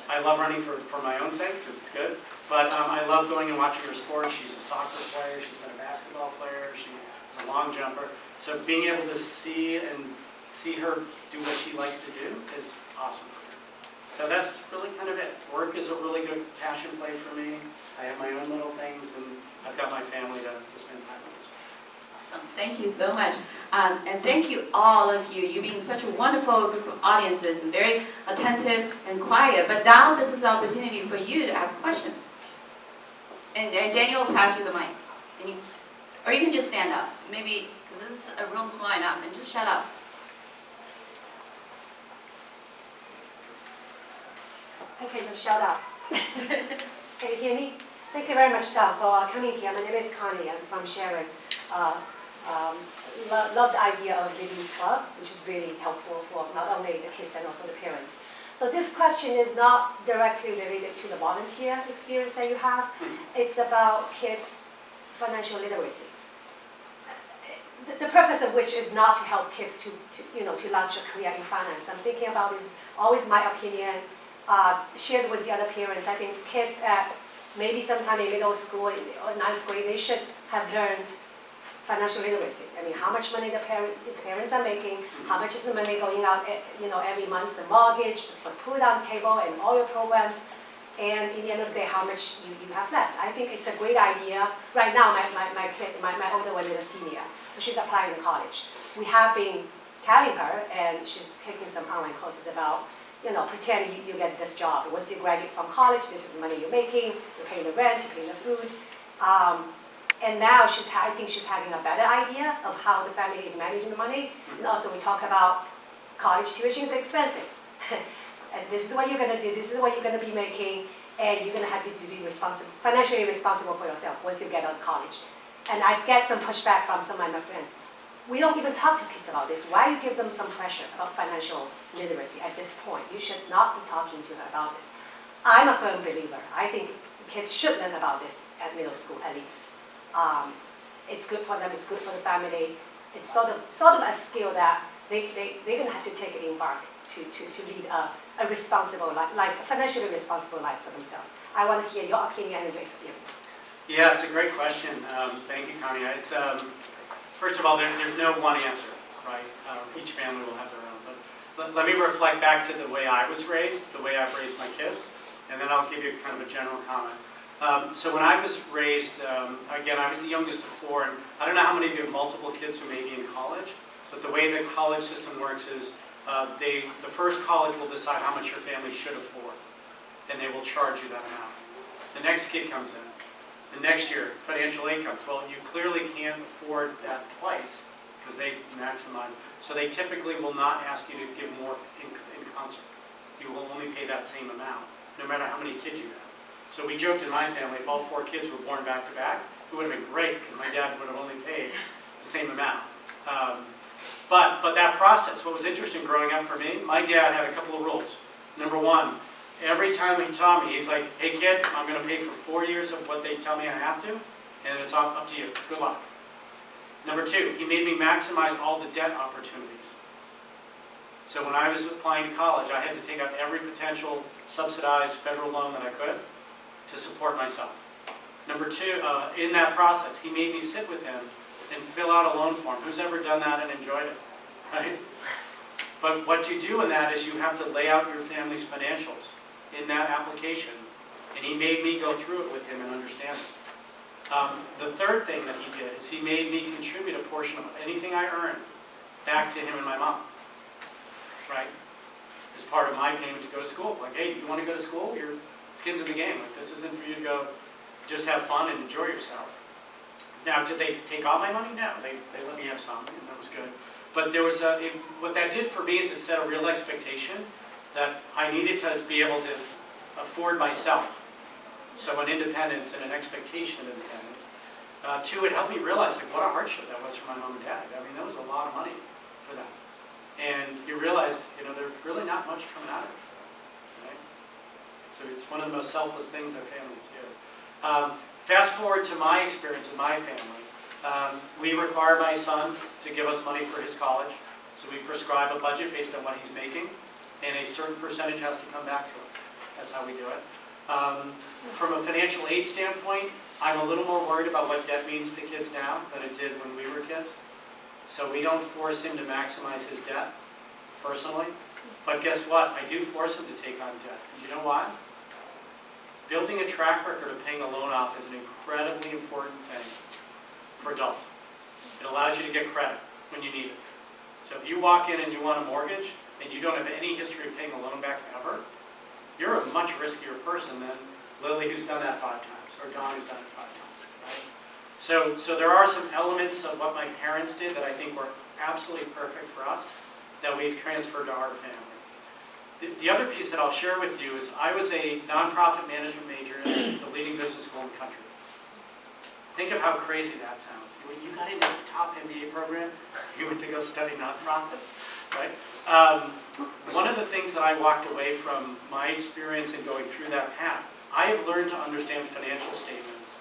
I love running for my own sake because it's good. But I love going and watching her sport. She's a soccer player. She's been a basketball player. She's a long jumper. So being able to see her do what she likes to do is awesome for her. So that's really kind of it. Work is a really good passion play for me. I have my own little things, and I've got my family to spend time with as well. Awesome. Thank you so much. And thank you, all of you. You being such a wonderful group of audiences and very attentive and quiet. But now this is the opportunity for you to ask questions. And Daniel will pass you the mic. Or you can just stand up. Maybe, because this is a room small enough, and just shut up. Okay, just shout out. Can you hear me? Thank you very much, Don, for coming here. My name is Connie. I'm from Sharon. Love the idea of Living's Club, which is really helpful for not only the kids and also the parents. So this question is not directly related to the volunteer experience that you have. It's about kids' financial literacy. The purpose of which is not to help kids to launch a career in finance. I'm thinking about this, always my opinion, shared with the other parents. I think kids at maybe sometime in middle school or ninth grade, they should have learned financial literacy. I mean, how much money the parents are making, how much is the money going out, every month, the mortgage, the food on the table, and all your programs, and in the end of the day, how much you have left. I think it's a great idea. Right now, my older one is a senior, so she's applying to college. We have been telling her, and she's taking some online courses about, pretend you get this job. Once you graduate from college, this is the money you're making, you're paying the rent, you're paying the food. And now I think she's having a better idea of how the family is managing the money. And also we talk about college tuition is expensive. And this is what you're going to do, this is what you're going to be making, and you're going to have to be financially responsible for yourself once you get out of college. And I get some pushback from some of my friends. We don't even talk to kids about this. Why do you give them some pressure about financial literacy at this point? You should not be talking to them about this. I'm a firm believer. I think kids should learn about this at middle school at least. It's good for them, it's good for the family. It's sort of a skill that they're going to have to take an embark to lead a responsible life, a financially responsible life for themselves. I want to hear your opinion and your experience. Yeah, it's a great question. Thank you, Connie. It's, first of all, there's no one answer, right? Each family will have their own. But let me reflect back to the way I was raised, the way I've raised my kids, and then I'll give you kind of a general comment. So when I was raised, again, I was the youngest of four, and I don't know how many of you have multiple kids who may be in college, but the way the college system works is the first college will decide how much your family should afford, and they will charge you that amount. The next kid comes in. The next year, financial aid comes. Well, you clearly can't afford that twice because they maximize. So they typically will not ask you to give more in concert. You will only pay that same amount, no matter how many kids you have. So we joked in my family, if all four kids were born back to back, it would have been great because my dad would have only paid the same amount. But that process, what was interesting growing up for me, my dad had a couple of rules. Number one, every time he taught me, he's like, hey kid, I'm going to pay for 4 years of what they tell me I have to, and it's up to you. Good luck. Number two, he made me maximize all the debt opportunities. So when I was applying to college, I had to take out every potential subsidized federal loan that I could to support myself. Number two, in that process, he made me sit with him and fill out a loan form. Who's ever done that and enjoyed it, right? But what you do in that is you have to lay out your family's financials in that application. And he made me go through it with him and understand it. The third thing that he did is he made me contribute a portion of anything I earned back to him and my mom, right? As part of my payment to go to school. Like, hey, you want to go to school? Your skin's in the game. Like, this isn't for you to go just have fun and enjoy yourself. Now, did they take all my money? No, they let me have some, and that was good. But there was what that did for me is it set a real expectation that I needed to be able to afford myself. So an independence and an expectation of independence. Two, it helped me realize like what a hardship that was for my mom and dad. I mean, that was a lot of money for them. And you realize, there's really not much coming out of it for them, right? So it's one of the most selfless things that families do. Fast forward to my experience with my family. We require my son to give us money for his college. So we prescribe a budget based on what he's making, and a certain percentage has to come back to us. That's how we do it. From a financial aid standpoint, I'm a little more worried about what debt means to kids now than it did when we were kids. So we don't force him to maximize his debt, personally. But guess what? I do force him to take on debt. And you know why? Building a track record of paying a loan off is an incredibly important thing for adults. It allows you to get credit when you need it. So if you walk in and you want a mortgage and you don't have any history of paying a loan back ever, you're a much riskier person than Lily, who's done that 5 times, or Don, who's done it 5 times, right? So there are some elements of what my parents did that I think were absolutely perfect for us that we've transferred to our family. The other piece that I'll share with you is I was a nonprofit management major at the leading business school in the country. Think of how crazy that sounds. When you got into the top MBA program, you went to go study nonprofits, right? One of the things that I walked away from my experience in going through that path, I have learned to understand financial statements.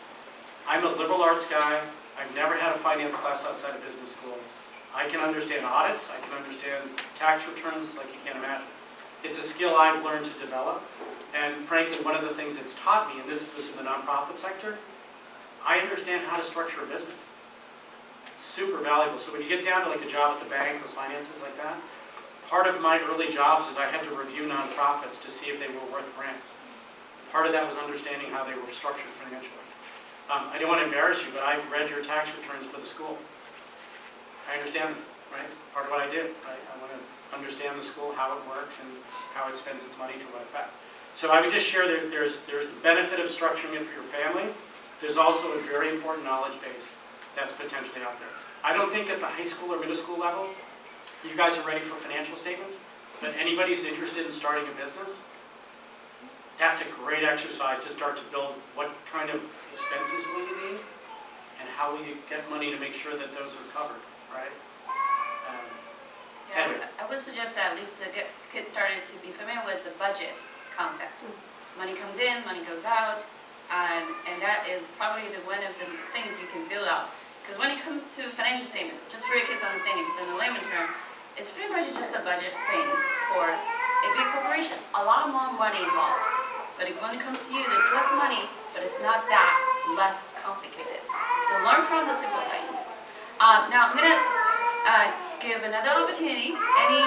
I'm a liberal arts guy. I've never had a finance class outside of business school. I can understand audits. I can understand tax returns like you can't imagine. It's a skill I've learned to develop. And frankly, one of the things it's taught me, and this is in the nonprofit sector, I understand how to structure a business. It's super valuable. So when you get down to like a job at the bank or finances like that, part of my early jobs is I had to review nonprofits to see if they were worth grants. Part of that was understanding how they were structured financially. I don't want to embarrass you, but I've read your tax returns for the school. I understand them, right? It's part of what I do. I want to understand the school, how it works, and how it spends its money to what effect. So I would just share that there's the benefit of structuring it for your family. There's also a very important knowledge base that's potentially out there. I don't think at the high school or middle school level, you guys are ready for financial statements, but anybody who's interested in starting a business, that's a great exercise to start to build what kind of expenses will you need and how will you get money to make sure that those are covered, right? Anyway. I would suggest at least to get kids started to be familiar with the budget concept. Money comes in, money goes out, and that is probably one of the things you can build off. Because when it comes to financial statement, just for your kids understanding, in the layman term, it's pretty much just a budget thing for a big corporation. A lot more money involved. But when it comes to you, there's less money, but it's not that less complicated. So learn from the simple things. Now I'm going to give another opportunity. Any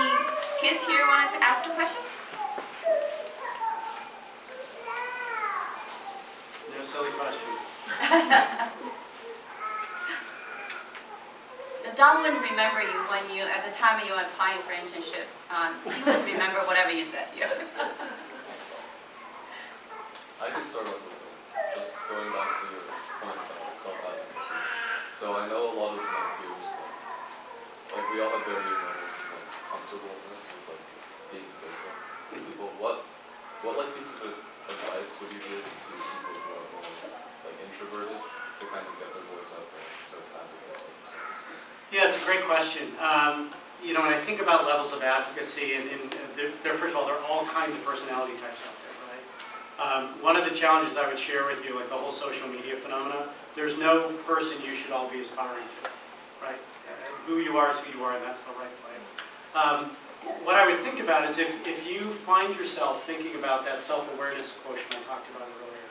kids here wanted to ask a question? No silly question. Don wouldn't remember you when you, at the time you were applying for internship. He would remember whatever you said. Yeah. I can start off with just going back to your point about self-advocacy. So I know a lot of my peers, like we all have very awareness of comfortableness with being social with people. What piece of advice would you give to people who are more introverted to kind of get their voice out there so it's advocate for themselves? Yeah, it's a great question. When I think about levels of advocacy, and first of all, there are all kinds of personality types out there, right? One of the challenges I would share with you, like the whole social media phenomena, there's no person you should all be aspiring to, right? Who you are is who you are, and that's the right place. What I would think about is if you find yourself thinking about that self-awareness quotient I talked about earlier,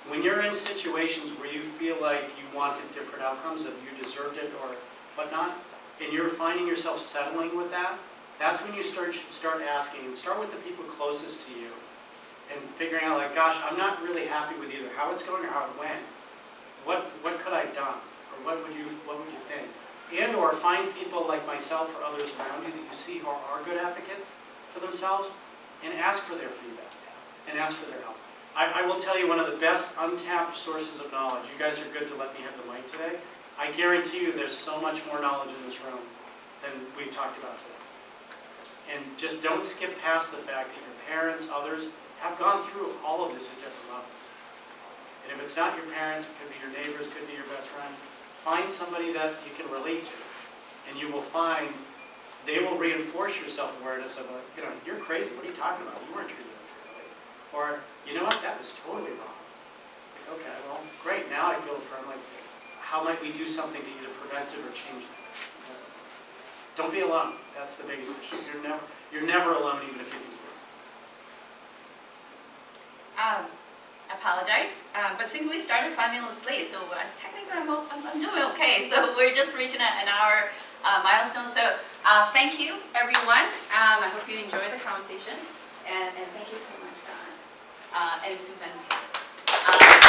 when you're in situations where you feel like you wanted different outcomes, that you deserved it or whatnot, and you're finding yourself settling with that, that's when you start asking, and start with the people closest to you, and figuring out like, gosh, I'm not really happy with either how it's going or how it went. what could I have done? Or what would you think? And or find people like myself or others around you that you see who are good advocates for themselves and ask for their feedback and ask for their help. I will tell you one of the best untapped sources of knowledge. You guys are good to let me have the mic today. I guarantee you there's so much more knowledge in this room than we've talked about today. And just don't skip past the fact that your parents, others, have gone through all of this at different levels. And if it's not your parents, it could be your neighbors, it could be your best friend. Find somebody that you can relate to. And you will find they will reinforce your self-awareness of, you're crazy, what are you talking about? You weren't treated unfairly. Or, you know what, that was totally wrong. Like, okay, well, great, now I feel affirmed. Like, how might we do something to either prevent it or change that? Don't be alone. That's the biggest issue. You're never alone, even if you think you are. Apologize, but since we started 5 minutes late, so technically I'm doing okay. So we're just reaching an hour milestone. So thank you, everyone. I hope you enjoyed the conversation, and thank you so much, Don, and Susan too.